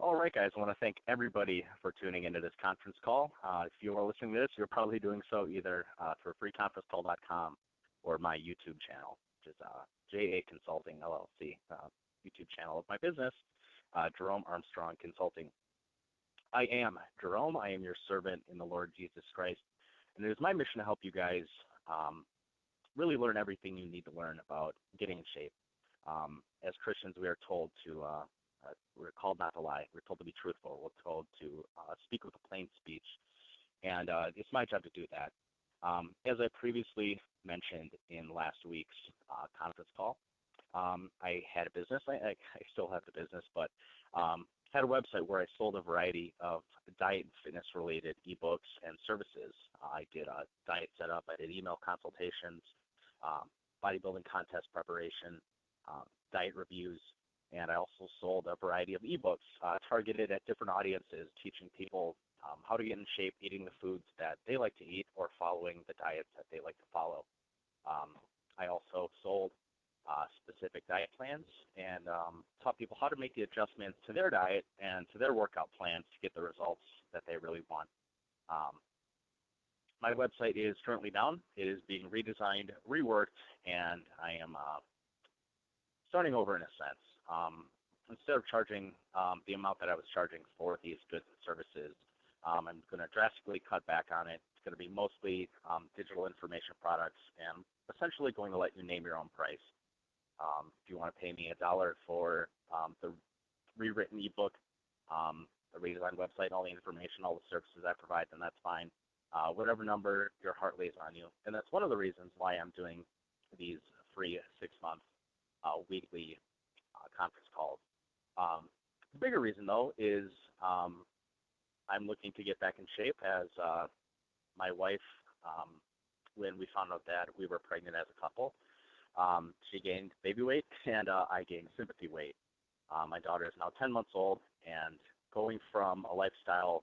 All right, guys, I want to thank everybody for tuning into this conference call. If you are listening to this, you're probably doing so either through freeconferencecall.com or my YouTube channel, which is JA Consulting LLC, YouTube channel of my business, Jerome Armstrong Consulting. I am Jerome. I am your servant in the Lord Jesus Christ, and it is my mission to help you guys really learn everything you need to learn about getting in shape. As Christians, we are told to we're called not to lie. We're told to be truthful. We're told to speak with a plain speech. And it's my job to do that. As I previously mentioned in last week's conference call, I had a business. I still have the business, but had a website where I sold a variety of diet and fitness related ebooks and services. I did a diet setup. I did email consultations, bodybuilding contest preparation, diet reviews, and I also sold a variety of ebooks targeted at different audiences, teaching people how to get in shape, eating the foods that they like to eat, or following the diets that they like to follow. I also sold specific diet plans and taught people how to make the adjustments to their diet and to their workout plans to get the results that they really want. My website is currently down. It is being redesigned, reworked, and I am starting over in a sense. Instead of charging the amount that I was charging for these goods and services, I'm going to drastically cut back on it. It's going to be mostly digital information products and essentially going to let you name your own price. If you want to pay me $1 for the rewritten ebook, the redesigned website, all the information, all the services I provide, then that's fine. Whatever number your heart lays on you. And that's one of the reasons why I'm doing these free 6-month weekly conference calls. The bigger reason, though, is I'm looking to get back in shape as my wife, when we found out that we were pregnant as a couple, she gained baby weight and I gained sympathy weight. My daughter is now 10 months old, and going from a lifestyle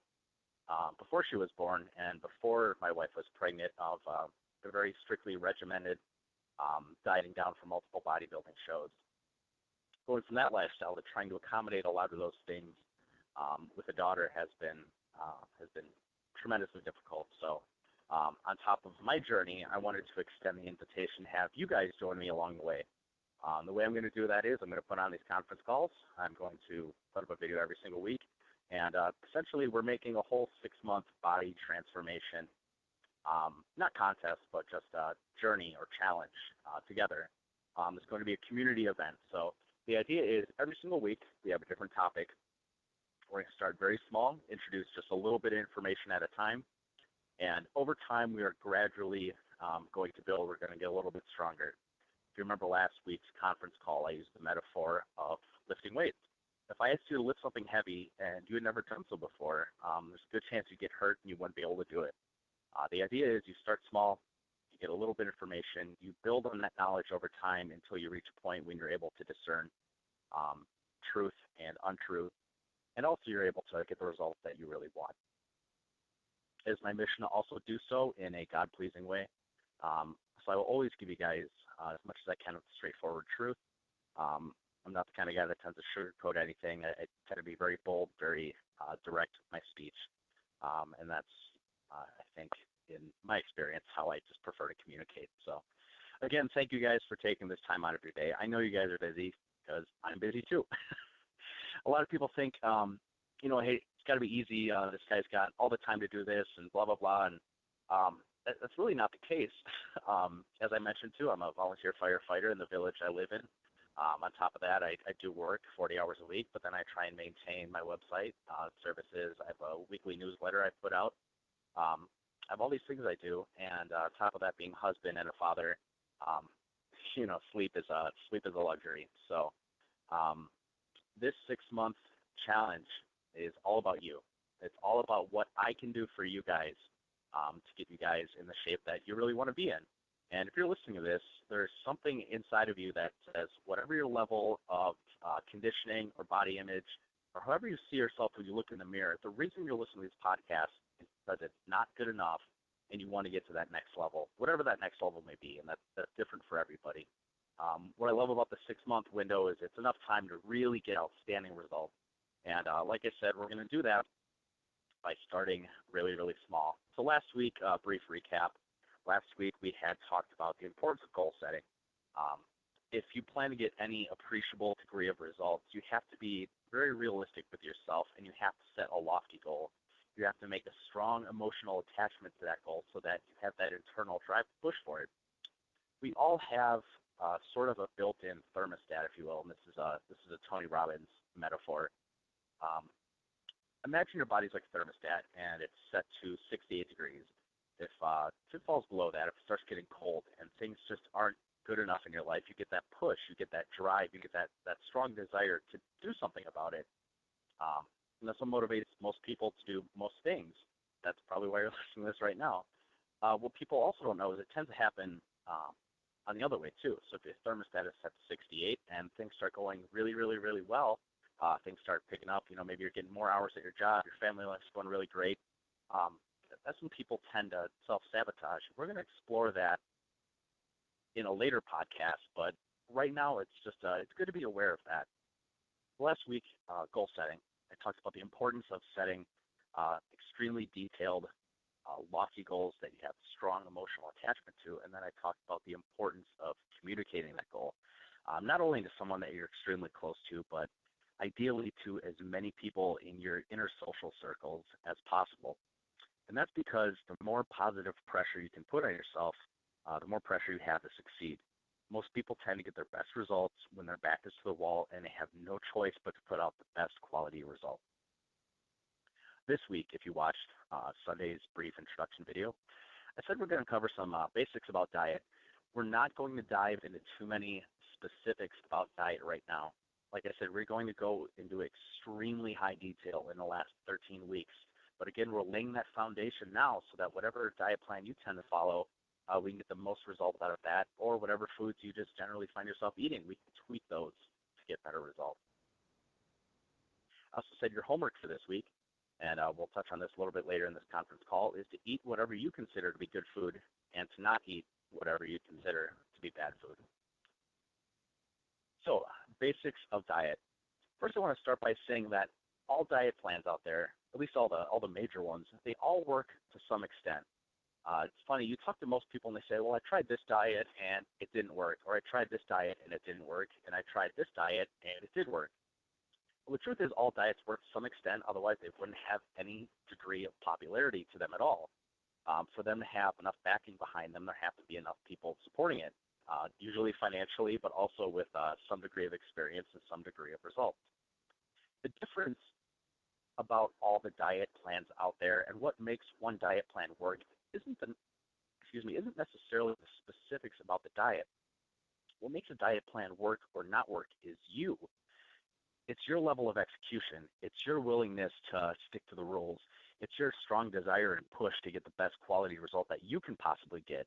before she was born and before my wife was pregnant of a very strictly regimented dieting down for multiple bodybuilding shows, going from that lifestyle to trying to accommodate a lot of those things with a daughter has been tremendously difficult. So on top of my journey, I wanted to extend the invitation, have you guys join me along the way. The way I'm going to do that is I'm going to put on these conference calls. I'm going to put up a video every single week. And essentially, we're making a whole 6-month body transformation, not contest, but just a journey or challenge together. It's going to be a community event. So the idea is every single week we have a different topic. We're going to start very small, introduce just a little bit of information at a time. And over time, we are gradually going to build. We're going to get a little bit stronger. If you remember last week's conference call, I used the metaphor of lifting weights. If I asked you to lift something heavy and you had never done so before, there's a good chance you'd get hurt and you wouldn't be able to do it. The idea is you start small, you get a little bit of information, you build on that knowledge over time until you reach a point when you're able to discern truth and untruth, and also you're able to get the results that you really want. It is my mission to also do so in a God-pleasing way. So I will always give you guys as much as I can of the straightforward truth. I'm not the kind of guy that tends to sugarcoat anything. I tend to be very bold, very direct with my speech. And that's, I think, in my experience, how I just prefer to communicate. So, again, thank you guys for taking this time out of your day. I know you guys are busy because I'm busy too. A lot of people think, hey, it's got to be easy. This guy's got all the time to do this and blah, blah, blah. And that's really not the case. As I mentioned, too, I'm a volunteer firefighter in the village I live in. On top of that, I do work 40 hours a week, but then I try and maintain my website services. I have a weekly newsletter I put out. I have all these things I do, and on top of that, being a husband and a father, sleep is a luxury. So this 6-month challenge is all about you. It's all about what I can do for you guys to get you guys in the shape that you really want to be in. And if you're listening to this, there's something inside of you that says whatever your level of conditioning or body image, or however you see yourself when you look in the mirror, the reason you're listening to these podcasts is because it's not good enough and you want to get to that next level, whatever that next level may be, and that's different for everybody. What I love about the 6-month window is it's enough time to really get outstanding results. And like I said, we're going to do that by starting really, really small. So last week, brief recap. Last week we had talked about the importance of goal setting. Um, if you plan to get any appreciable degree of results, you have to be very realistic with yourself, and you have to set a lofty goal. You have to make a strong emotional attachment to that goal so that you have that internal drive to push for it. We all have sort of a built-in thermostat, if you will, and this is a Tony Robbins metaphor. Um, Imagine your body's like a thermostat, and it's set to 68 degrees. If it falls below that, if it starts getting cold and things just aren't good enough in your life, you get that push, you get that drive, you get that strong desire to do something about it. And that's what motivates most people to do most things. That's probably why you're listening to this right now. What people also don't know is it tends to happen on the other way too. So if your thermostat is set to 68 and things start going really, really, really well, things start picking up. Maybe you're getting more hours at your job, your family life's going really great. Um, that's when people tend to self-sabotage. We're going to explore that in a later podcast, but right now it's good to be aware of that. Last week, goal setting. I talked about the importance of setting extremely detailed, lofty goals that you have strong emotional attachment to, and then I talked about the importance of communicating that goal, not only to someone that you're extremely close to, but ideally to as many people in your inner social circles as possible. And that's because the more positive pressure you can put on yourself, the more pressure you have to succeed. Most people tend to get their best results when their back is to the wall and they have no choice but to put out the best quality result. This week, if you watched Sunday's brief introduction video, I said we're going to cover some basics about diet. We're not going to dive into too many specifics about diet right now. Like I said, we're going to go into extremely high detail in the last 13 weeks. But again, we're laying that foundation now so that whatever diet plan you tend to follow, we can get the most results out of that, or whatever foods you just generally find yourself eating, we can tweak those to get better results. I also said your homework for this week, and we'll touch on this a little bit later in this conference call, is to eat whatever you consider to be good food and to not eat whatever you consider to be bad food. So, basics of diet. First, I want to start by saying that all diet plans out there, at least all the major ones, they all work to some extent. It's funny, you talk to most people and they say, well, I tried this diet and it didn't work, or I tried this diet and it didn't work, and I tried this diet and it did work. Well, the truth is all diets work to some extent, otherwise they wouldn't have any degree of popularity to them at all. For them to have enough backing behind them, there have to be enough people supporting it, usually financially, but also with some degree of experience and some degree of results. The difference about all the diet plans out there and what makes one diet plan work isn't necessarily the specifics about the diet. What makes a diet plan work or not work is you. It's your level of execution. It's your willingness to stick to the rules. It's your strong desire and push to get the best quality result that you can possibly get.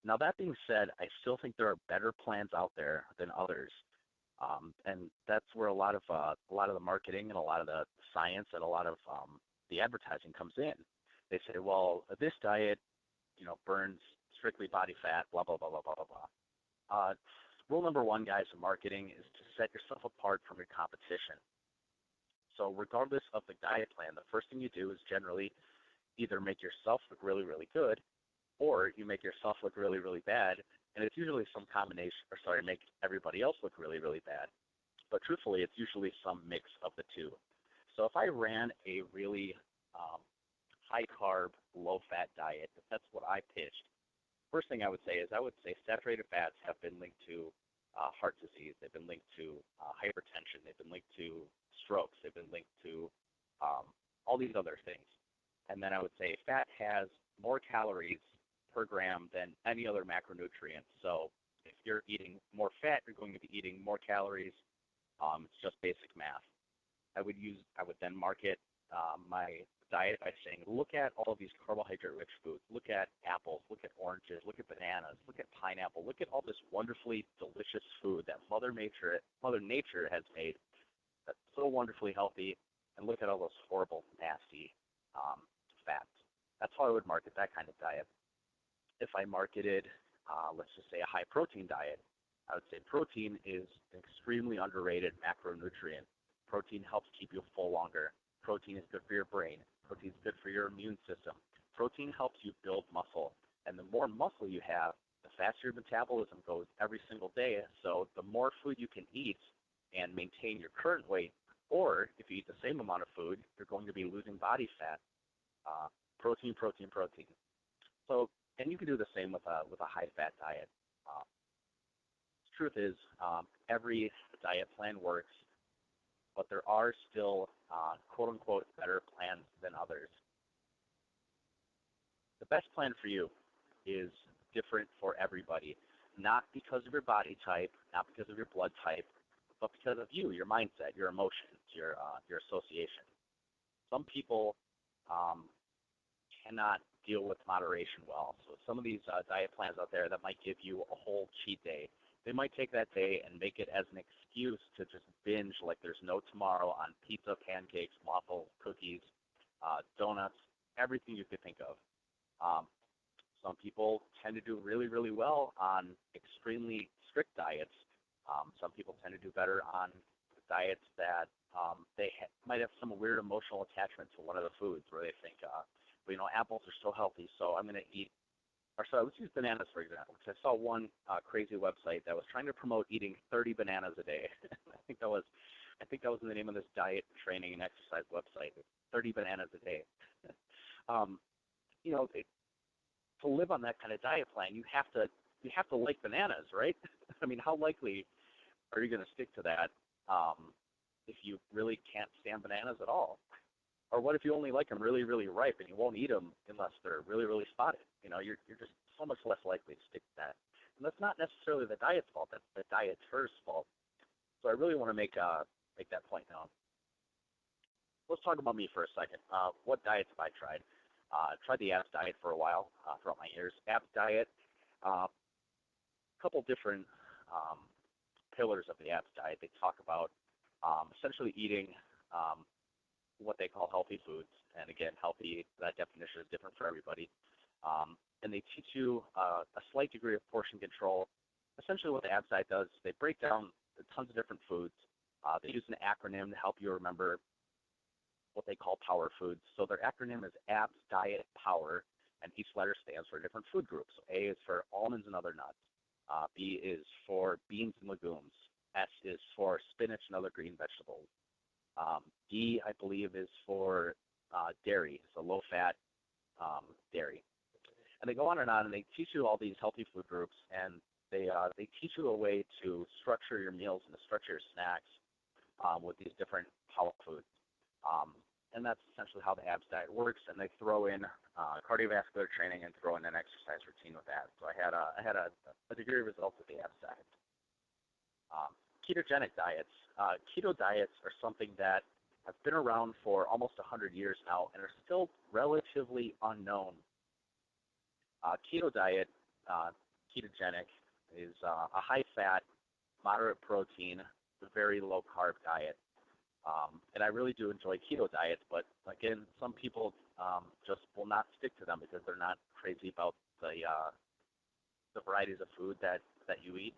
Now, that being said, I still think there are better plans out there than others. And that's where a lot of the marketing and a lot of the science and a lot of the advertising comes in. They say, well, this diet, burns strictly body fat, blah, blah, blah, blah, blah, blah, blah. Rule number one, guys, in marketing is to set yourself apart from your competition. So regardless of the diet plan, the first thing you do is generally either make yourself look really, really good, or you make yourself look really, really bad, and it's usually some combination, make everybody else look really, really bad. But truthfully, it's usually some mix of the two. So if I ran a really high-carb, low-fat diet, if that's what I pitched, first thing I would say is saturated fats have been linked to heart disease. They've been linked to hypertension. They've been linked to strokes. They've been linked to all these other things. And then I would say fat has more calories per gram than any other macronutrient. So if you're eating more fat, you're going to be eating more calories. It's just basic math. I would then market my diet by saying, look at all of these carbohydrate-rich foods. Look at apples, look at oranges, look at bananas, look at pineapple, look at all this wonderfully delicious food that Mother Nature has made that's so wonderfully healthy, and look at all those horrible, nasty fats. That's how I would market that kind of diet. If I marketed, let's just say, a high-protein diet, I would say protein is an extremely underrated macronutrient. Protein helps keep you full longer. Protein is good for your brain. Protein is good for your immune system. Protein helps you build muscle. And the more muscle you have, the faster your metabolism goes every single day. So the more food you can eat and maintain your current weight, or if you eat the same amount of food, you're going to be losing body fat. Protein, protein, protein. So, and you can do the same with a high-fat diet. Uh, the truth is, every diet plan works, but there are still quote-unquote better plans than others. The best plan for you is different for everybody, not because of your body type, not because of your blood type, but because of you, your mindset, your emotions, your association. Some people cannot deal with moderation well. So some of these diet plans out there that might give you a whole cheat day, they might take that day and make it as an excuse to just binge like there's no tomorrow on pizza, pancakes, waffles, cookies, donuts, everything you could think of. Um, some people tend to do really, really well on extremely strict diets. Some people tend to do better on diets that might have some weird emotional attachment to one of the foods where they think, well, apples are so healthy, so I'm going to eat. Or so let's use bananas for example. Because I saw one crazy website that was trying to promote eating 30 bananas a day. I think that was the name of this diet training and exercise website. 30 bananas a day. um, you know, to live on that kind of diet plan, you have to like bananas, right? I mean, how likely are you going to stick to that if you really can't stand bananas at all? Or what if you only like them really, really ripe and you won't eat them unless they're really, really spotted? You're just so much less likely to stick to that. And that's not necessarily the diet's fault. That's the dieter's fault. So I really want to make that point now. Let's talk about me for a second. What diets have I tried? Tried the ABS diet for a while throughout my years. ABS diet, a couple different pillars of the ABS diet. They talk about essentially eating what they call healthy foods. And again, healthy, that definition is different for everybody. And they teach you a slight degree of portion control. Essentially what the ABS diet does, they break down tons of different foods. They use an acronym to help you remember what they call power foods. So their acronym is ABS Diet Power, and each letter stands for a different food group. So A is for almonds and other nuts. B is for beans and legumes. S is for spinach and other green vegetables. D, I believe, is for dairy, so low-fat dairy. And they go on, and they teach you all these healthy food groups, and they teach you a way to structure your meals and to structure your snacks with these different power foods. And that's essentially how the ABS diet works. And they throw in cardiovascular training and throw in an exercise routine with that. So I had a degree of results with the ABS diet. Ketogenic diets. Keto diets are something that have been around for almost 100 years now and are still relatively unknown. Keto diet, ketogenic, is a high-fat, moderate protein, very low-carb diet. And I really do enjoy keto diets, but again, some people just will not stick to them because they're not crazy about the varieties of food that you eat.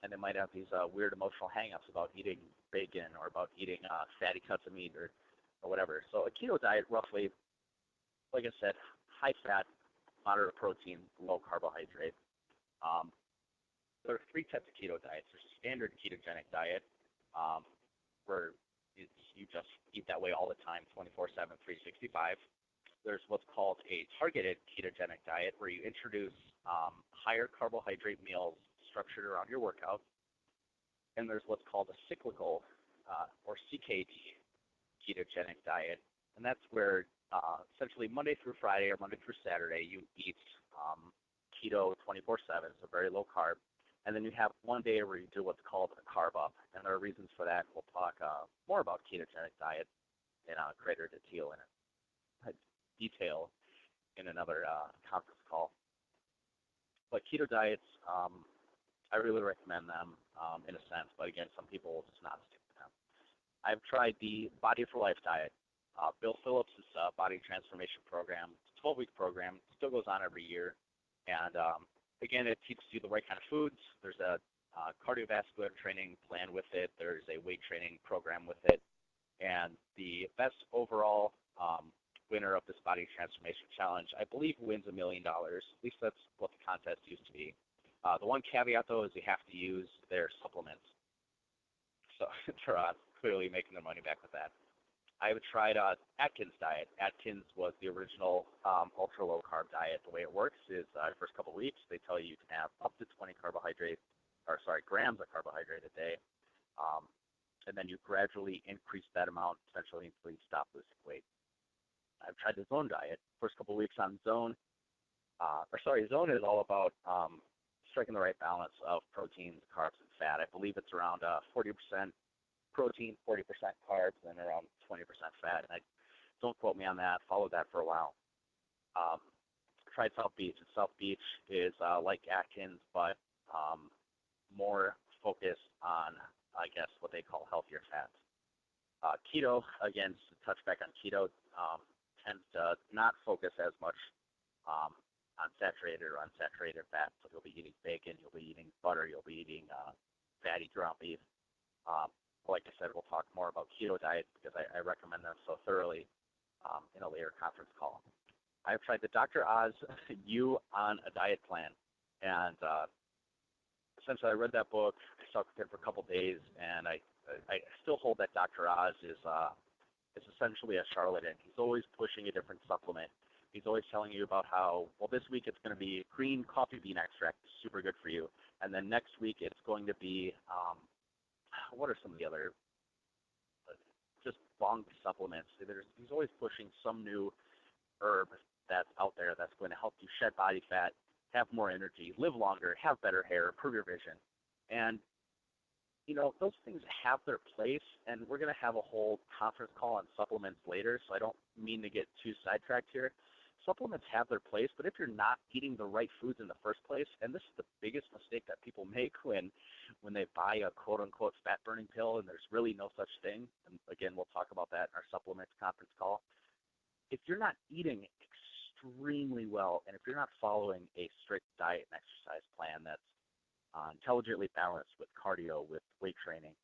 And they might have these weird emotional hang-ups about eating bacon or about eating fatty cuts of meat or whatever. So a keto diet, roughly, like I said, high-fat, moderate protein, low carbohydrate. There are three types of keto diets. There's a standard ketogenic diet, where you just eat that way all the time, 24/7, 365. There's what's called a targeted ketogenic diet, where you introduce higher carbohydrate meals structured around your workout. And there's what's called a cyclical or CKD ketogenic diet, and that's where essentially Monday through Friday or Monday through Saturday you eat keto 24/7, so very low carb. And then you have one day where you do what's called a carb up, and there are reasons for that. We'll talk more about ketogenic diet in greater detail in another conference call. But keto diets, I really recommend them in a sense, but again, some people will just not stick to them. I've tried the Body for Life diet. Bill Phillips' body transformation program. It's a 12-week program. It still goes on every year. And again, it teaches you the right kind of foods. There's a cardiovascular training plan with it. There's a weight training program with it. And the best overall winner of this Body Transformation Challenge, I believe, wins $1 million. At least that's what the contest used to be. The one caveat, though, is you have to use their supplements. So they're clearly making their money back with that. I tried Atkins diet. Atkins was the original ultra low carb diet. The way it works is the first couple of weeks they tell you can have up to 20 grams of carbohydrate a day, and then you gradually increase that amount essentially until you stop losing weight. I've tried the Zone diet. First couple of weeks on Zone, Zone is all about striking the right balance of proteins, carbs, and fat. I believe it's around 40% protein, 40% carbs, and around 20% fat. And don't quote me on that. Followed that for a while. Tried South Beach. And South Beach is like Atkins, but more focused on, I guess, what they call healthier fats. Keto, again, to touch back on keto, tends to not focus as much on saturated or unsaturated fats. So you'll be eating bacon, you'll be eating butter, you'll be eating fatty ground beef. Like I said, we'll talk more about keto diets because I recommend them so thoroughly in a later conference call. I've tried the Dr. Oz You on a Diet plan, and essentially I read that book, I stuck with it for a couple days, and I still hold that Dr. Oz is essentially a charlatan. He's always pushing a different supplement. He's always telling you about how, well, this week it's going to be green coffee bean extract, super good for you, and then next week it's going to be what are some of the other just bunk supplements? He's always pushing some new herb that's out there that's going to help you shed body fat, have more energy, live longer, have better hair, improve your vision. And, those things have their place, and we're going to have a whole conference call on supplements later, so I don't mean to get too sidetracked here. Supplements have their place, but if you're not eating the right foods in the first place, and this is the biggest mistake that people make when they buy a quote-unquote fat-burning pill, and there's really no such thing, and again, we'll talk about that in our supplements conference call. If you're not eating extremely well, and if you're not following a strict diet and exercise plan that's intelligently balanced with cardio, with weight training,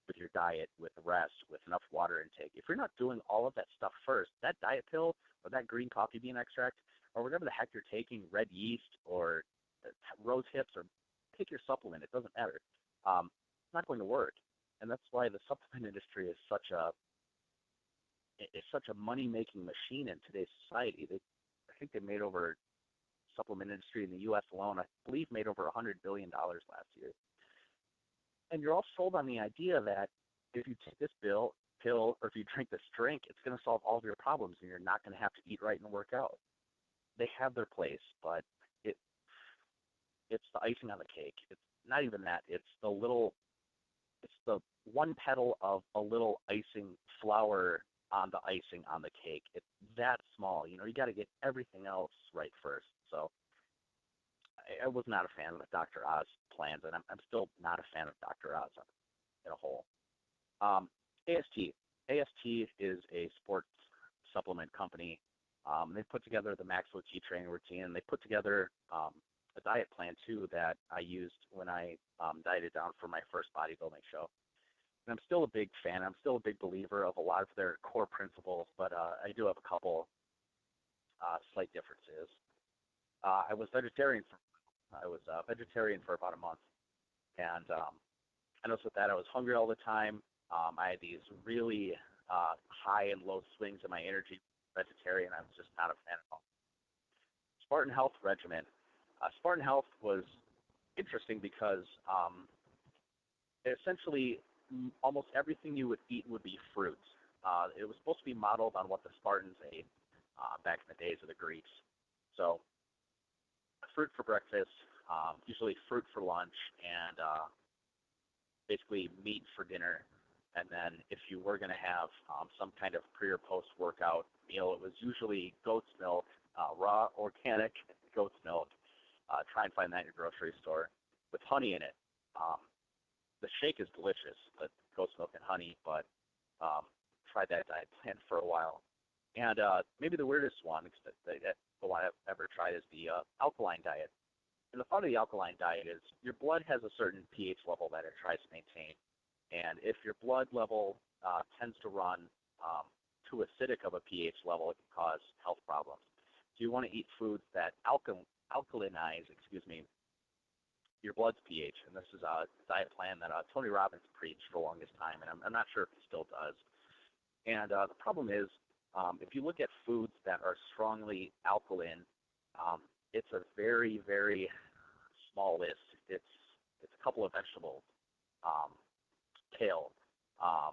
with your diet, with rest, with enough water intake, if you're not doing all of that stuff first, that diet pill or that green coffee bean extract or whatever the heck you're taking, red yeast or rose hips, or take your supplement, it doesn't matter. It's not going to work. And that's why the supplement industry is such a money-making machine in today's society. I think they made over supplement industry in the U.S. alone, I believe, made over $100 billion last year. And you're all sold on the idea that if you take this pill, or if you drink this drink, it's going to solve all of your problems, and you're not going to have to eat right and work out. They have their place, but it's the icing on the cake. It's not even that. It's the one petal of a little icing flour on the icing on the cake. It's that small. You got to get everything else right first. So I was not a fan of the Dr. Oz plans, and I'm still not a fan of Dr. Oz in a whole. AST. AST is a sports supplement company. They put together the Maxwell Key training routine, and they put together a diet plan, too, that I used when I dieted down for my first bodybuilding show. And I'm still a big fan. I'm still a big believer of a lot of their core principles, but I do have a couple slight differences. I was vegetarian for about a month, and I noticed with that I was hungry all the time. I had these really high and low swings in my energy. Vegetarian, I was just not a fan at all. Spartan Health regimen. Spartan Health was interesting because essentially almost everything you would eat would be fruits. It was supposed to be modeled on what the Spartans ate back in the days of the Greeks. So fruit for breakfast, usually fruit for lunch, and basically meat for dinner. And then if you were going to have some kind of pre or post workout meal, it was usually goat's milk, raw organic goat's milk. Try and find that in your grocery store with honey in it. The shake is delicious, the goat's milk and honey, but tried that diet plan for a while. And maybe the weirdest one, the one I've ever tried, is the alkaline diet. And the fun of the alkaline diet is your blood has a certain pH level that it tries to maintain. And if your blood level tends to run too acidic of a pH level, it can cause health problems. So you want to eat foods that alkalinize, your blood's pH. And this is a diet plan that Tony Robbins preached for the longest time, and I'm not sure if he still does. And the problem is, if you look at foods that are strongly alkaline, it's a very, very small list. It's a couple of vegetables, kale, I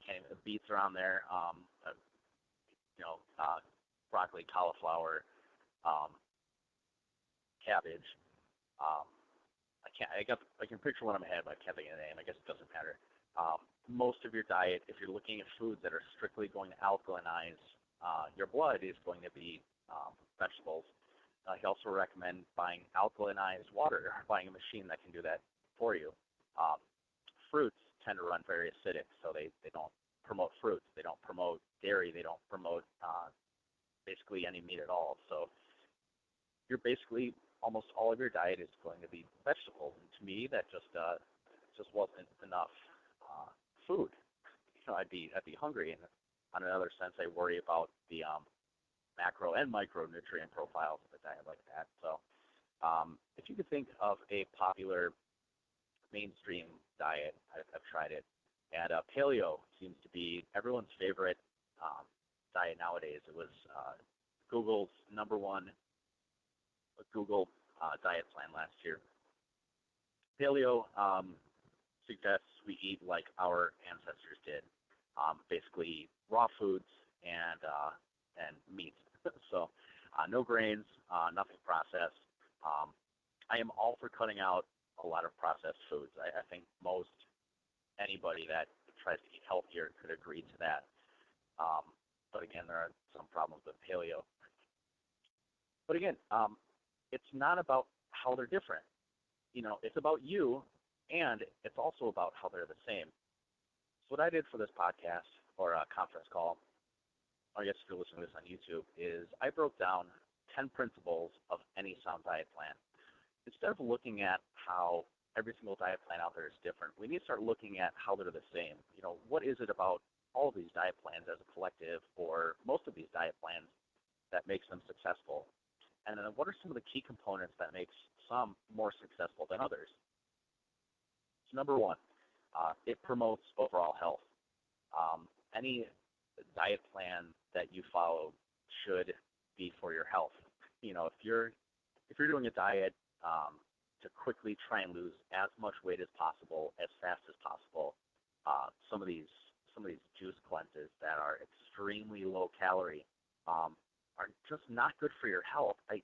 can't even, beets are on there, broccoli, cauliflower, cabbage. Um, I can picture one in my head, but I can't think of the name. I guess it doesn't matter. Most of your diet, if you're looking at foods that are strictly going to alkalinize your blood, is going to be vegetables. He also recommend buying alkalinized water, buying a machine that can do that for you. Um, Fruits tend to run very acidic, so they don't promote fruits. They don't promote dairy. They don't promote basically any meat at all. So you're basically almost all of your diet is going to be vegetables. And to me, that just wasn't enough food. I'd be hungry, and on another sense, I worry about the macro and micronutrient profiles of a diet like that. So if you could think of a popular mainstream diet, I've tried it, and paleo seems to be everyone's favorite diet nowadays. It was Google's number one Google diet plan last year. Paleo suggests we eat like our ancestors did, basically raw foods and meat. So no grains, nothing processed. I am all for cutting out a lot of processed foods. I think most anybody that tries to eat healthier could agree to that. But again, there are some problems with paleo. But again, it's not about how they're different. It's about you, and it's also about how they're the same. So what I did for this podcast or a conference call, or I guess if you're listening to this on YouTube, is I broke down 10 principles of any sound diet plan. Instead of looking at how every single diet plan out there is different, we need to start looking at how they're the same. What is it about all of these diet plans as a collective, or most of these diet plans, that makes them successful? And then what are some of the key components that makes some more successful than others? So number one, it promotes overall health. Any diet plan that you follow should be for your health. If you're doing a diet to quickly try and lose as much weight as possible, as fast as possible, some of these juice cleanses that are extremely low calorie are just not good for your health. I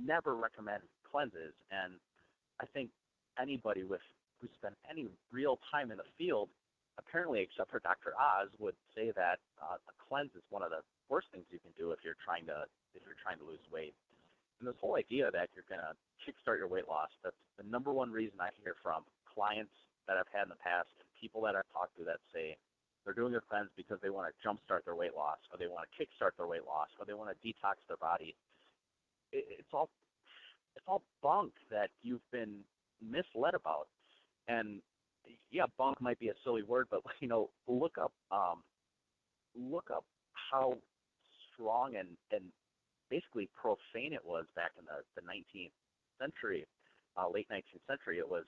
never recommend cleanses, and I think anybody who spent any real time in the field, apparently except for Dr. Oz, would say that a cleanse is one of the worst things you can do if you're trying to lose weight. And this whole idea that you're going to kickstart your weight loss, that's the number one reason I hear from clients that I've had in the past, people that I've talked to that say they're doing a cleanse because they want to jumpstart their weight loss, or they want to kickstart their weight loss, or they want to detox their body. It's all bunk that you've been misled about. And yeah, bunk might be a silly word, but look up how strong and basically profane it was back in the 19th century, late 19th century. It was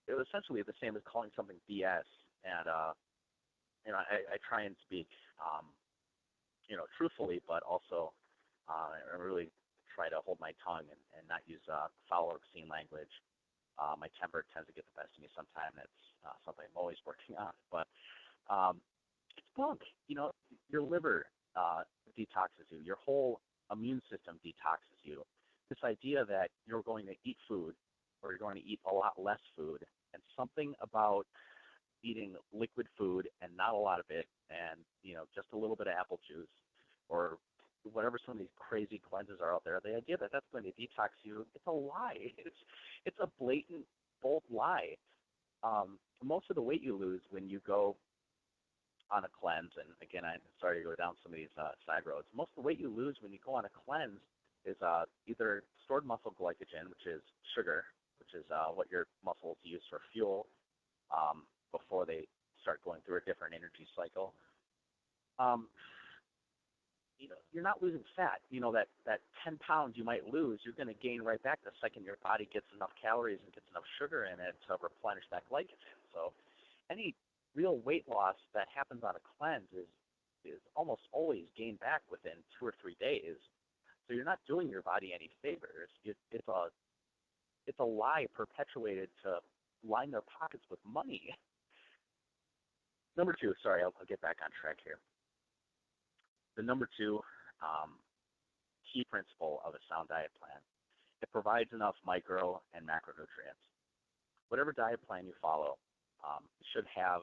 essentially the same as calling something BS. And I try and speak truthfully, but also I really try to hold my tongue and not use foul or obscene language. My temper tends to get the best of me sometimes. That's something I'm always working on. But it's bunk. Your liver detoxes you. Your whole immune system detoxes you. This idea that you're going to eat food, or you're going to eat a lot less food, and something about eating liquid food and not a lot of it, and just a little bit of apple juice, or whatever some of these crazy cleanses are out there, the idea that that's going to detox you, it's a lie. It's a blatant, bold lie. Most of the weight you lose when you go on a cleanse, and again, I'm sorry to go down some of these side roads, most of the weight you lose when you go on a cleanse is either stored muscle glycogen, which is sugar, which is what your muscles use for fuel before they start going through a different energy cycle. Um, you're not losing fat. That 10 pounds you might lose, you're going to gain right back the second your body gets enough calories and gets enough sugar in it to replenish that glycogen. So any real weight loss that happens on a cleanse is almost always gained back within 2 or 3 days. So you're not doing your body any favors. It's a lie perpetuated to line their pockets with money. Number two, sorry, I'll get back on track here. The number two key principle of a sound diet plan, it provides enough micro and macronutrients. Whatever diet plan you follow, should have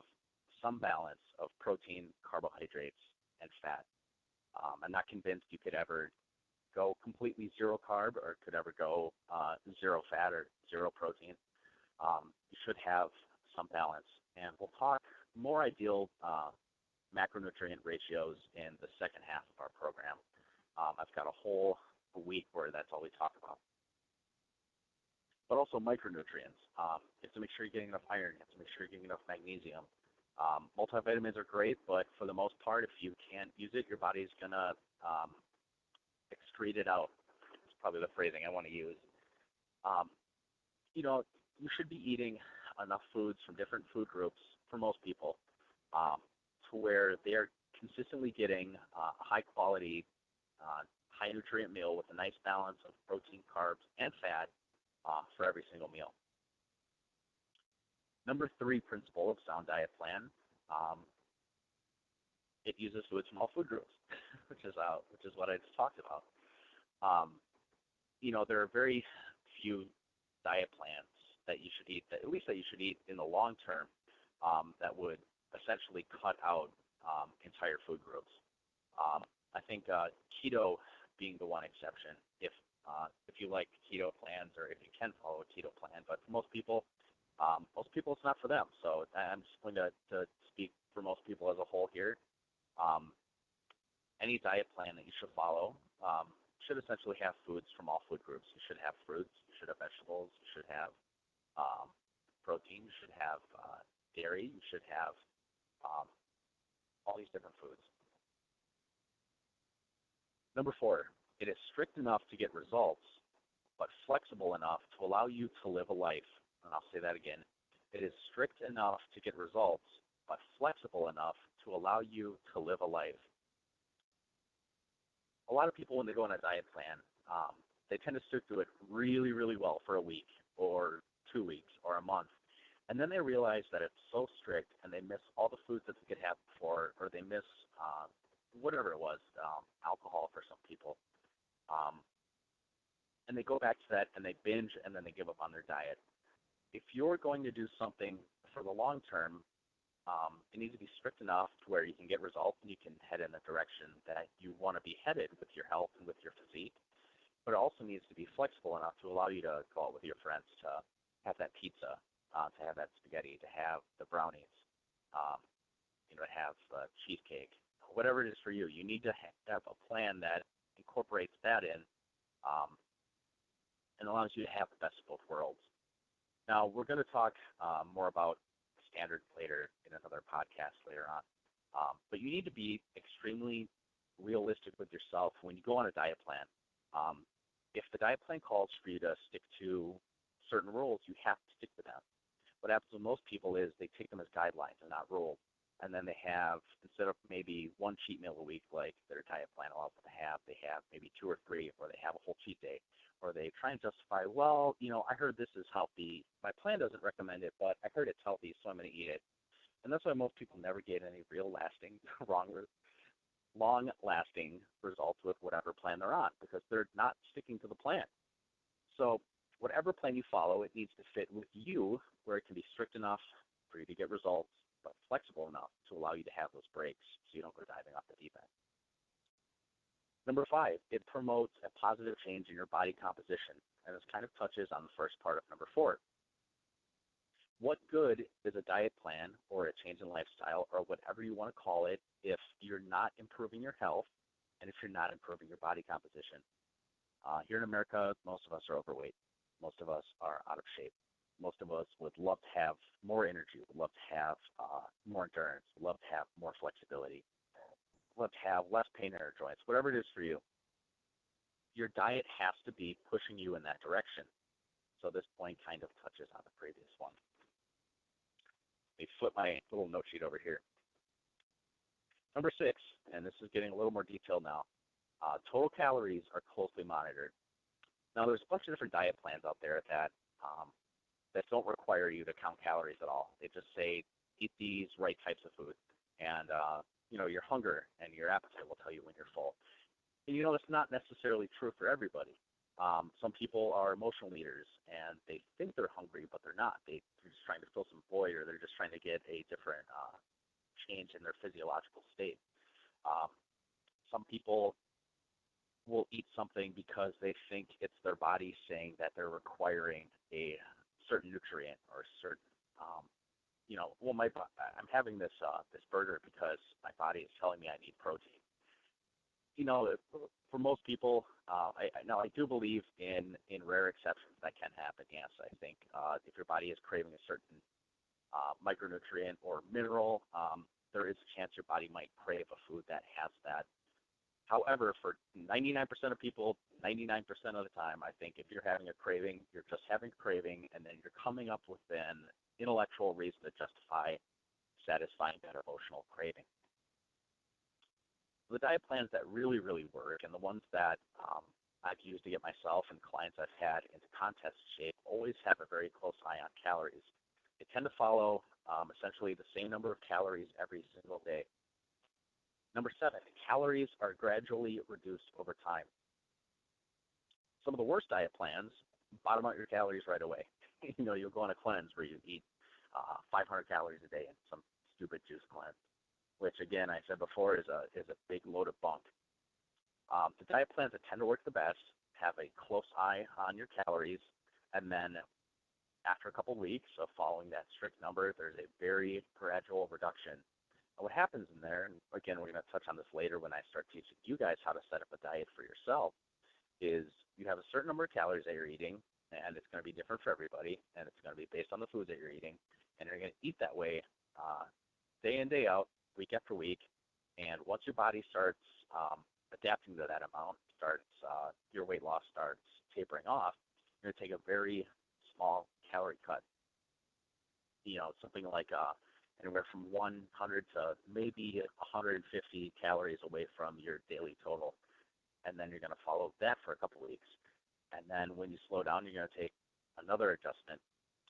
some balance of protein, carbohydrates, and fat. I'm not convinced you could ever go completely zero carb or could ever go zero fat or zero protein. You should have some balance. And we'll talk more ideal macronutrient ratios in the second half of our program. I've got a whole week where that's all we talk about. But also micronutrients. You have to make sure you're getting enough iron. You have to make sure you're getting enough magnesium. Multivitamins are great, but for the most part, if you can't use it, your body's going to excrete it out. It's probably the phrasing I want to use. You should be eating enough foods from different food groups for most people to where they're consistently getting a high-quality, high-nutrient meal with a nice balance of protein, carbs, and fat for every single meal. Number three principle of sound diet plan, it uses foods from all food groups, which is what I just talked about. There are very few diet plans that you should eat, at least that you should eat in the long term, that would essentially cut out entire food groups. I think keto being the one exception, if you like keto plans or if you can follow a keto plan, but for most people it's not for them. So I'm just going to speak for most people as a whole here. Any diet plan that you should follow should essentially have foods from all food groups. You should have fruits, you should have vegetables, you should have protein, you should have dairy, you should have all these different foods. Number four, it is strict enough to get results, but flexible enough to allow you to live a life. And I'll say that again. It is strict enough to get results, but flexible enough to allow you to live a life. A lot of people, when they go on a diet plan, they tend to stick to it really, really well for a week or 2 weeks or a month. And then they realize that it's so strict and they miss all the foods that they could have before, or they miss whatever it was, alcohol for some people. And they go back to that and they binge and then they give up on their diet. If you're going to do something for the long term, it needs to be strict enough to where you can get results and you can head in the direction that you want to be headed with your health and with your physique. But it also needs to be flexible enough to allow you to go out with your friends, to have that pizza, to have that spaghetti, to have the brownies, to have cheesecake, whatever it is for you. You need to have a plan that incorporates that in and allows you to have the best of both worlds. Now, we're going to talk more about standards later in another podcast later on. But you need to be extremely realistic with yourself when you go on a diet plan. If the diet plan calls for you to stick to certain rules, you have to stick to them. What happens with most people is they take them as guidelines and not rules. And then they have, instead of maybe one cheat meal a week like their diet plan allows them to have, they have maybe 2 or 3, or they have a whole cheat day. Or they try and justify, well, I heard this is healthy. My plan doesn't recommend it, but I heard it's healthy, so I'm going to eat it. And that's why most people never get any real lasting, long-lasting results with whatever plan they're on, because they're not sticking to the plan. So whatever plan you follow, it needs to fit with you, where it can be strict enough for you to get results, but flexible enough to allow you to have those breaks so you don't go diving off the deep end. Number 5, it promotes a positive change in your body composition, and this kind of touches on the first part of number 4. What good is a diet plan or a change in lifestyle or whatever you want to call it if you're not improving your health and if you're not improving your body composition? Here in America, most of us are overweight. Most of us are out of shape. Most of us would love to have more energy, would love to have more endurance, would love to have more flexibility, would love to have less pain in our joints, whatever it is for you. Your diet has to be pushing you in that direction. So this point kind of touches on the previous one. Let me flip my little note sheet over here. Number 6, and this is getting a little more detailed now, total calories are closely monitored. Now, there's a bunch of different diet plans out there that don't require you to count calories at all. They just say eat these right types of food, and your hunger and your appetite will tell you when you're full. And that's not necessarily true for everybody. Some people are emotional eaters, and they think they're hungry, but they're not. They're just trying to fill some void, or they're just trying to get a different change in their physiological state. Some people will eat something because they think it's their body saying that they're requiring a certain nutrient or certain, I'm having this burger because my body is telling me I need protein. For most people, I do believe in rare exceptions that can happen. Yes, I think if your body is craving a certain micronutrient or mineral, there is a chance your body might crave a food that has that. However, for 99% of people, 99% of the time, I think if you're having a craving, you're just having a craving, and then you're coming up with an intellectual reason to justify satisfying that emotional craving. The diet plans that really, really work, and the ones that I've used to get myself and clients I've had into contest shape, always have a very close eye on calories. They tend to follow essentially the same number of calories every single day. Number 7, calories are gradually reduced over time. Some of the worst diet plans bottom out your calories right away. You'll go on a cleanse where you eat 500 calories a day in some stupid juice cleanse, which again, I said before, is a big load of bunk. The diet plans that tend to work the best have a close eye on your calories, and then after a couple of weeks of following that strict number, there's a very gradual reduction. And what happens in there, and again, we're going to touch on this later when I start teaching you guys how to set up a diet for yourself, is you have a certain number of calories that you're eating, and it's going to be different for everybody, and it's going to be based on the foods that you're eating, and you're going to eat that way day in, day out, week after week, and once your body starts adapting to that amount, your weight loss starts tapering off, you're going to take a very small calorie cut. Something like anywhere from 100 to maybe 150 calories away from your daily total. And then you're going to follow that for a couple weeks. And then when you slow down, you're going to take another adjustment.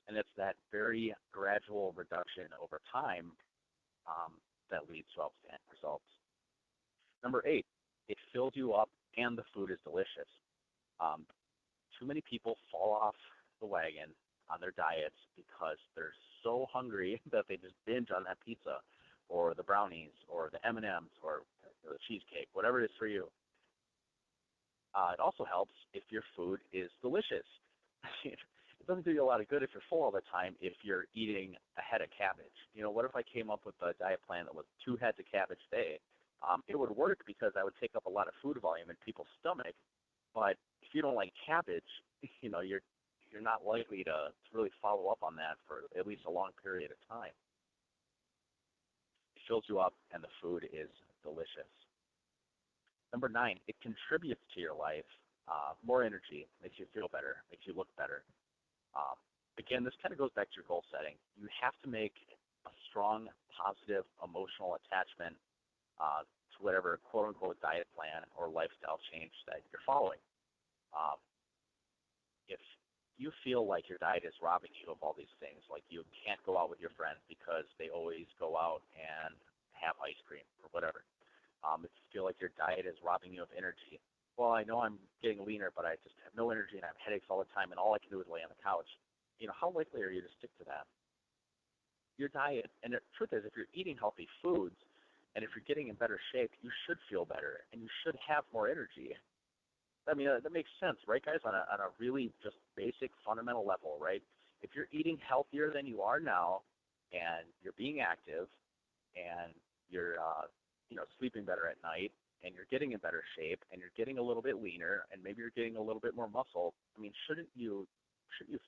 And it's that very gradual reduction over time that leads to outstanding results. Number 8, it fills you up and the food is delicious. Too many people fall off the wagon on their diets because they're so hungry that they just binge on that pizza or the brownies or the M&Ms or the cheesecake, whatever it is for you. It also helps if your food is delicious. It doesn't do you a lot of good if you're full all the time if you're eating a head of cabbage. What if I came up with a diet plan that was 2 heads of cabbage a day? It would work because I would take up a lot of food volume in people's stomach. But if you don't like cabbage, you're not likely to really follow up on that for at least a long period of time. It fills you up and the food is delicious. Number 9, it contributes to your life. More energy, makes you feel better, makes you look better. Again, this kind of goes back to your goal setting. You have to make a strong, positive, emotional attachment to whatever quote-unquote diet plan or lifestyle change that you're following. If you feel like your diet is robbing you of all these things, like you can't go out with your friends because they always go out and have ice cream or whatever. If you feel like your diet is robbing you of energy, well, I know I'm getting leaner, but I just have no energy and I have headaches all the time, and all I can do is lay on the couch. How likely are you to stick to that? Your diet, and the truth is, if you're eating healthy foods and if you're getting in better shape, you should feel better and you should have more energy. I mean, that makes sense, right, guys, on a really just basic fundamental level, right? If you're eating healthier than you are now and you're being active and you're sleeping better at night and you're getting in better shape and you're getting a little bit leaner and maybe you're getting a little bit more muscle, I mean, shouldn't you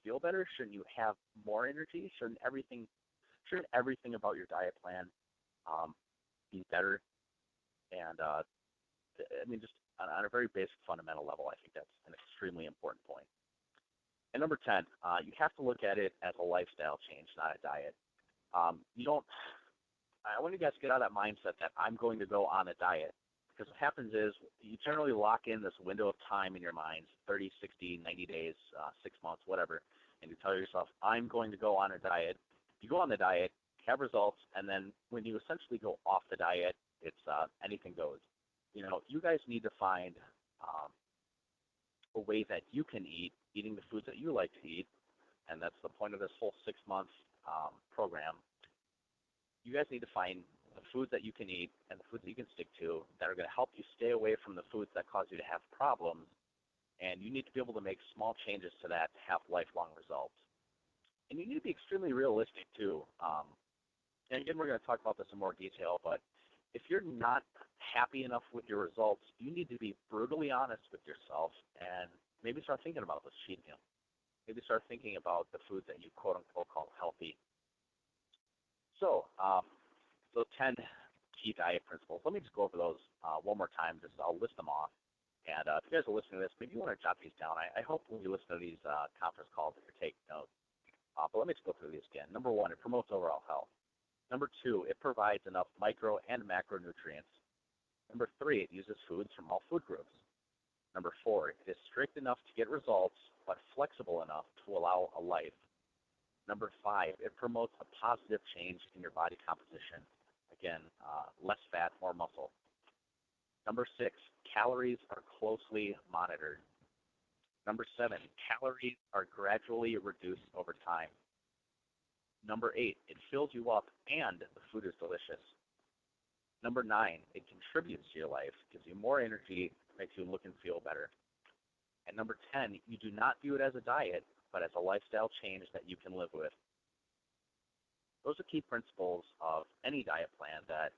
feel better? Shouldn't you have more energy? Shouldn't everything about your diet plan be better? And I mean, just on a very basic fundamental level, I think that's an extremely important point. And number 10, you have to look at it as a lifestyle change, not a diet. You don't. I want you guys to get out of that mindset that I'm going to go on a diet. Because what happens is you generally lock in this window of time in your mind, 30, 60, 90 days, 6 months, whatever, and you tell yourself, I'm going to go on a diet. You go on the diet, have results, and then when you essentially go off the diet, it's anything goes. You guys need to find a way that you can eat, eating the foods that you like to eat, and that's the point of this whole 6 month program. You guys need to find the foods that you can eat and the foods that you can stick to that are going to help you stay away from the foods that cause you to have problems. And you need to be able to make small changes to that to have lifelong results. And you need to be extremely realistic too. And again, we're going to talk about this in more detail, but if you're not happy enough with your results, you need to be brutally honest with yourself and maybe start thinking about this cheat meal. Maybe start thinking about the foods that you quote unquote call healthy. So, those 10 key diet principles. Let me just go over those one more time. I'll list them off. And if you guys are listening to this, maybe you want to jot these down. I hope when you listen to these conference calls that you're taking notes. But let me just go through these again. Number 1, it promotes overall health. Number 2, it provides enough micro and macronutrients. Number 3, it uses foods from all food groups. Number 4, it is strict enough to get results, but flexible enough to allow a life. Number 5, it promotes a positive change in your body composition. Again, less fat, more muscle. Number 6, calories are closely monitored. Number 7, calories are gradually reduced over time. Number 8, it fills you up and the food is delicious. Number 9, it contributes to your life, gives you more energy, makes you look and feel better. And number 10, you do not view it as a diet, but as a lifestyle change that you can live with. Those are key principles of any diet plan that,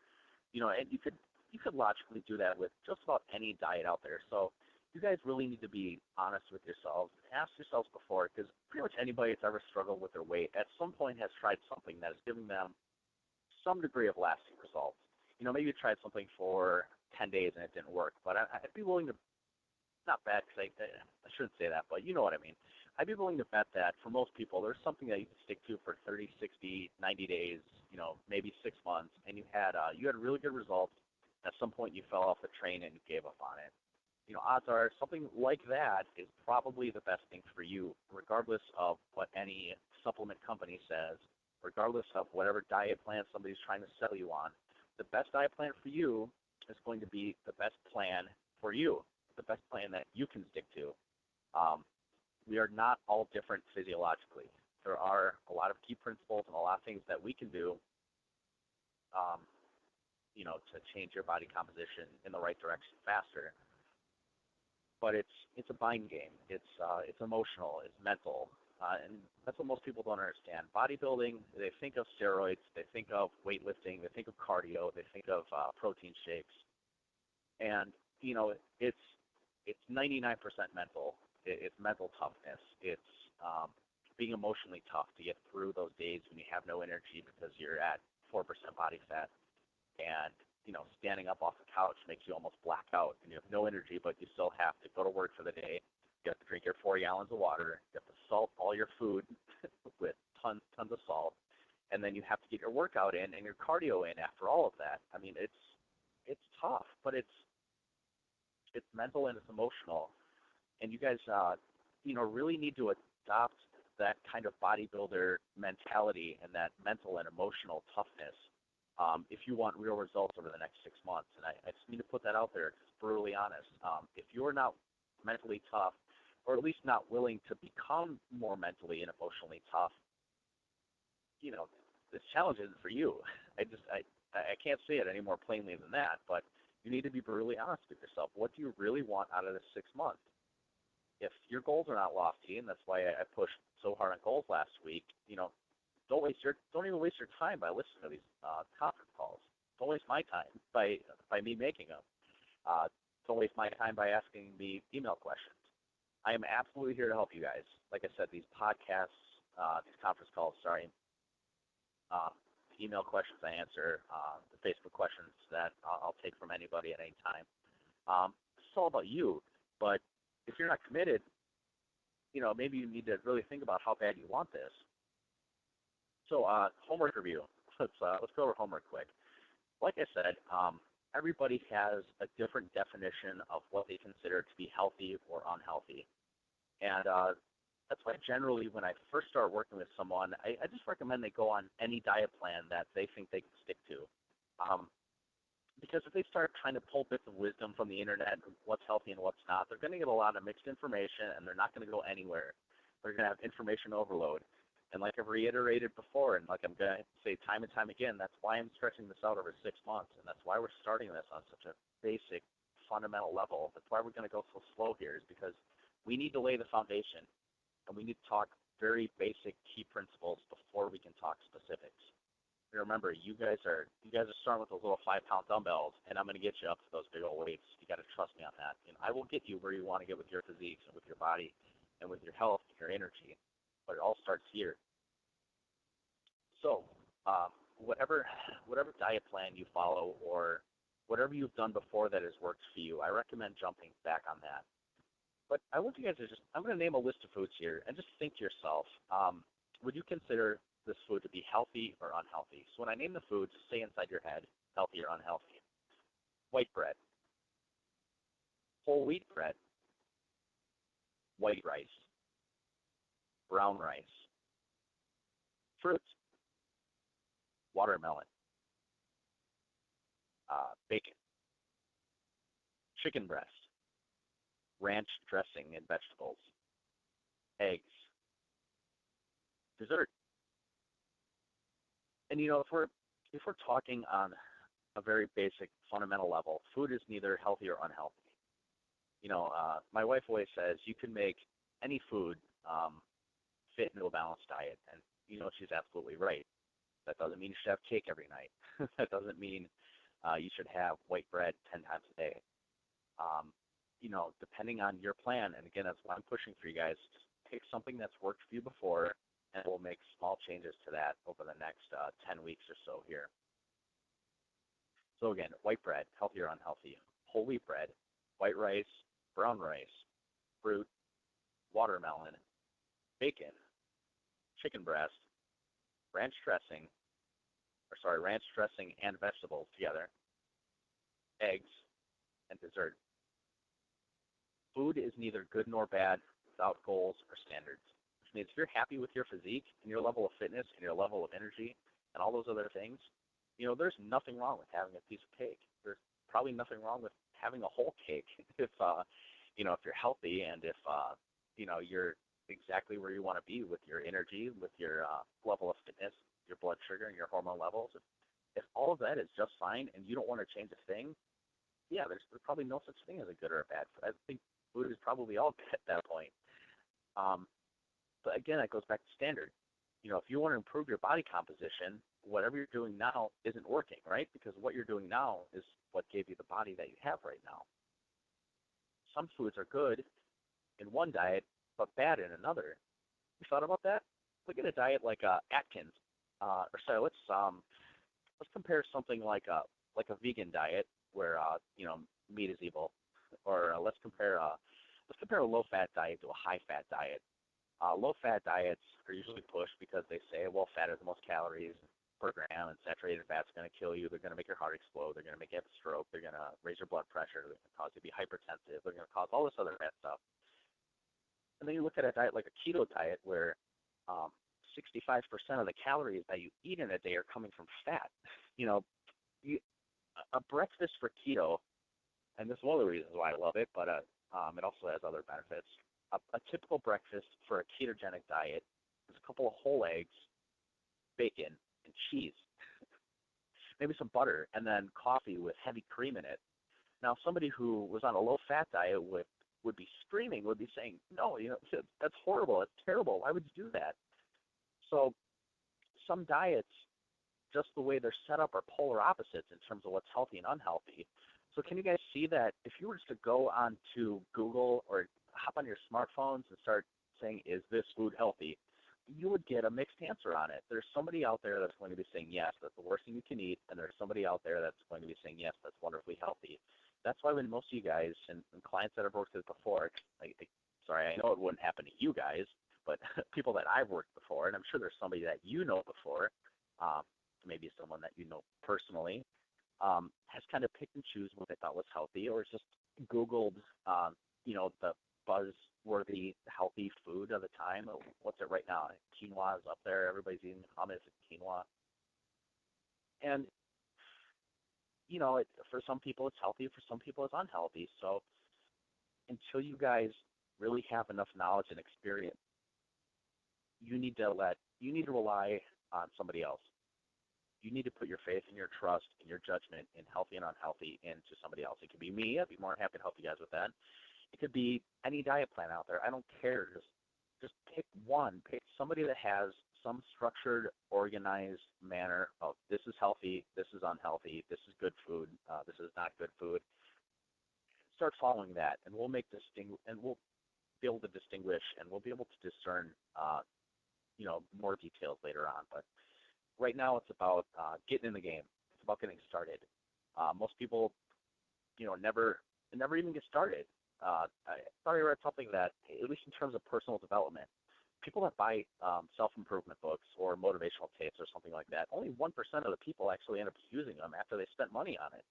and you could logically do that with just about any diet out there. So you guys really need to be honest with yourselves. Ask yourselves before, because pretty much anybody that's ever struggled with their weight at some point has tried something that is giving them some degree of lasting results. Maybe you tried something for 10 days and it didn't work, but I'd be willing to, not bad, because I shouldn't say that, but you know what I mean. I'd be willing to bet that for most people, there's something that you can stick to for 30, 60, 90 days, maybe 6 months, and you had really good results. At some point, you fell off the train and you gave up on it. Odds are something like that is probably the best thing for you, regardless of what any supplement company says, regardless of whatever diet plan somebody's trying to sell you on. The best diet plan for you is going to be the best plan for you, the best plan that you can stick to. We are not all different physiologically. There are a lot of key principles and a lot of things that we can do, to change your body composition in the right direction faster. But it's a mind game. It's emotional. It's mental, and that's what most people don't understand. Bodybuilding, they think of steroids, they think of weightlifting, they think of cardio, they think of protein shakes, and it's 99% mental. It's mental toughness. It's being emotionally tough to get through those days when you have no energy because you're at 4% body fat, and standing up off the couch makes you almost black out, and you have no energy, but you still have to go to work for the day. You have to drink your 4 gallons of water. You have to salt all your food with tons of salt, and then you have to get your workout in and your cardio in after all of that. I mean, it's tough, but it's mental and it's emotional, and you guys, really need to adopt that kind of bodybuilder mentality and that mental and emotional toughness. If you want real results over the next 6 months. And I just need to put that out there, just brutally honest. If you're not mentally tough, or at least not willing to become more mentally and emotionally tough, this challenge isn't for you. I can't say it any more plainly than that, but you need to be brutally honest with yourself. What do you really want out of this 6 months? If your goals are not lofty, and that's why I pushed so hard on goals last week, don't even waste your time by listening to these conference calls. Don't waste my time by me making them. Don't waste my time by asking me email questions. I am absolutely here to help you guys. Like I said, these podcasts, these conference calls, sorry, the email questions I answer, the Facebook questions that I'll take from anybody at any time. It's all about you. But if you're not committed, maybe you need to really think about how bad you want this. So, homework review. Let's go over homework quick. Like I said, everybody has a different definition of what they consider to be healthy or unhealthy. And that's why generally when I first start working with someone, I just recommend they go on any diet plan that they think they can stick to. Because if they start trying to pull bits of wisdom from the internet, what's healthy and what's not, they're going to get a lot of mixed information and they're not going to go anywhere. They're going to have information overload. And like I've reiterated before, and like I'm going to say time and time again, that's why I'm stretching this out over 6 months. And that's why we're starting this on such a basic, fundamental level. That's why we're going to go so slow here, is because we need to lay the foundation. And we need to talk very basic key principles before we can talk specifics. And remember, you guys are starting with those little 5-pound dumbbells, and I'm going to get you up to those big old weights. You got to trust me on that. And I will get you where you want to get with your physiques and with your body and with your health and your energy. But it all starts here. So, whatever diet plan you follow or whatever you've done before that has worked for you, I recommend jumping back on that. But I want you guys to I'm going to name a list of foods here and just think to yourself, would you consider this food to be healthy or unhealthy? So when I name the foods, say inside your head, healthy or unhealthy. White bread, whole wheat bread, white rice, brown rice, fruit, watermelon, bacon, chicken breast, ranch dressing and vegetables, eggs, dessert. And if we're talking on a very basic fundamental level, food is neither healthy or unhealthy. My wife always says you can make any food fit into a balanced diet, and she's absolutely right. That doesn't mean you should have cake every night. That doesn't mean you should have white bread 10 times a day. Depending on your plan, and again, that's why I'm pushing for you guys, just pick something that's worked for you before, and we'll make small changes to that over the next 10 weeks or so here. So again, white bread, healthy or unhealthy. Whole wheat bread, white rice, brown rice, fruit, watermelon, bacon, chicken breast, ranch dressing and vegetables together, eggs, and dessert. Food is neither good nor bad without goals or standards, which means if you're happy with your physique and your level of fitness and your level of energy and all those other things, there's nothing wrong with having a piece of cake. There's probably nothing wrong with having a whole cake if you're healthy and if you're exactly where you want to be with your energy, with your level of fitness, your blood sugar, and your hormone levels. If all of that is just fine and you don't want to change a thing, yeah, there's probably no such thing as a good or a bad food. I think food is probably all good at that point. But again, it goes back to standard. If you want to improve your body composition, whatever you're doing now isn't working, right? Because what you're doing now is what gave you the body that you have right now. Some foods are good in one diet, but bad in another. You thought about that? Look at a diet like Atkins, let's compare something like a vegan diet where meat is evil, or let's compare a low-fat diet to a high-fat diet. Low-fat diets are usually pushed because they say, well, fat is the most calories per gram, and saturated fat's going to kill you. They're going to make your heart explode. They're going to make you have a stroke. They're going to raise your blood pressure. They're going to cause you to be hypertensive. They're going to cause all this other bad stuff. And then you look at a diet like a keto diet where 65% of the calories that you eat in a day are coming from fat. A breakfast for keto, and this is one of the reasons why I love it, but it also has other benefits. A typical breakfast for a ketogenic diet is a couple of whole eggs, bacon, and cheese, maybe some butter, and then coffee with heavy cream in it. Now, somebody who was on a low-fat diet would be screaming, would be saying, no, that's horrible, that's terrible, why would you do that? So some diets, just the way they're set up, are polar opposites in terms of what's healthy and unhealthy. So can you guys see that if you were just to go onto Google or hop on your smartphones and start saying, is this food healthy? You would get a mixed answer on it. There's somebody out there that's going to be saying, yes, that's the worst thing you can eat, and there's somebody out there that's going to be saying, yes, that's wonderfully healthy. That's why when most of you guys and clients that I've worked with before, sorry, I know it wouldn't happen to you guys, but people that I've worked before, and I'm sure there's somebody that you know before, maybe someone that you know personally, has kind of picked and choose what they thought was healthy, or just Googled, the buzzworthy healthy food of the time. What's it right now? Quinoa is up there. Everybody's eating hummus and quinoa. And, for some people it's healthy. For some people it's unhealthy. So until you guys really have enough knowledge and experience, you need to rely on somebody else. You need to put your faith and your trust and your judgment in healthy and unhealthy into somebody else. It could be me. I'd be more than happy to help you guys with that. It could be any diet plan out there. I don't care. Just pick one. Pick somebody that has some structured, organized manner of this is healthy, this is unhealthy, this is good food, this is not good food. Start following that, and we'll we'll be able to distinguish, and we'll be able to discern, more details later on. But right now, it's about getting in the game. It's about getting started. Most people, never even get started. I thought I read something that, at least in terms of personal development, people that buy self-improvement books or motivational tapes or something like that, only 1% of the people actually end up using them after they spent money on it.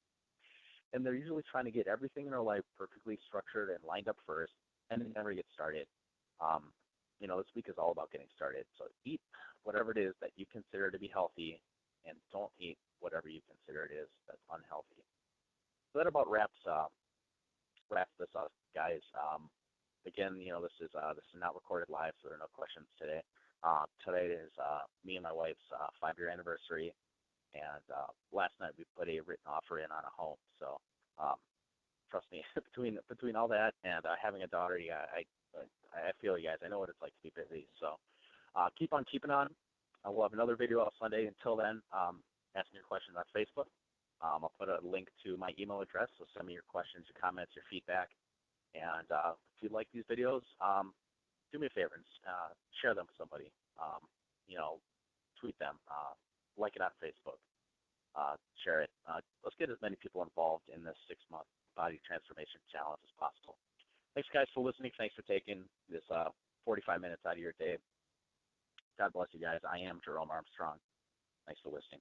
And they're usually trying to get everything in their life perfectly structured and lined up first, and they never get started. This week is all about getting started. So eat whatever it is that you consider to be healthy, and don't eat whatever you consider it is that's unhealthy. So that about wraps this up, guys. Again, this is not recorded live, so there are no questions today. Today is me and my wife's 5-year anniversary, and last night we put a written offer in on a home. So trust me, between all that and having a daughter, yeah, I feel you guys. I know what it's like to be busy. So keep on keeping on. We'll have another video out Sunday. Until then, ask me your questions on Facebook. I'll put a link to my email address, so send me your questions, your comments, your feedback. And if you like these videos, do me a favor and share them with somebody. Tweet them, like it on Facebook, share it. Let's get as many people involved in this 6-month body transformation challenge as possible. Thanks, guys, for listening. Thanks for taking this 45 minutes out of your day. God bless you guys. I am Jerome Armstrong. Thanks for listening.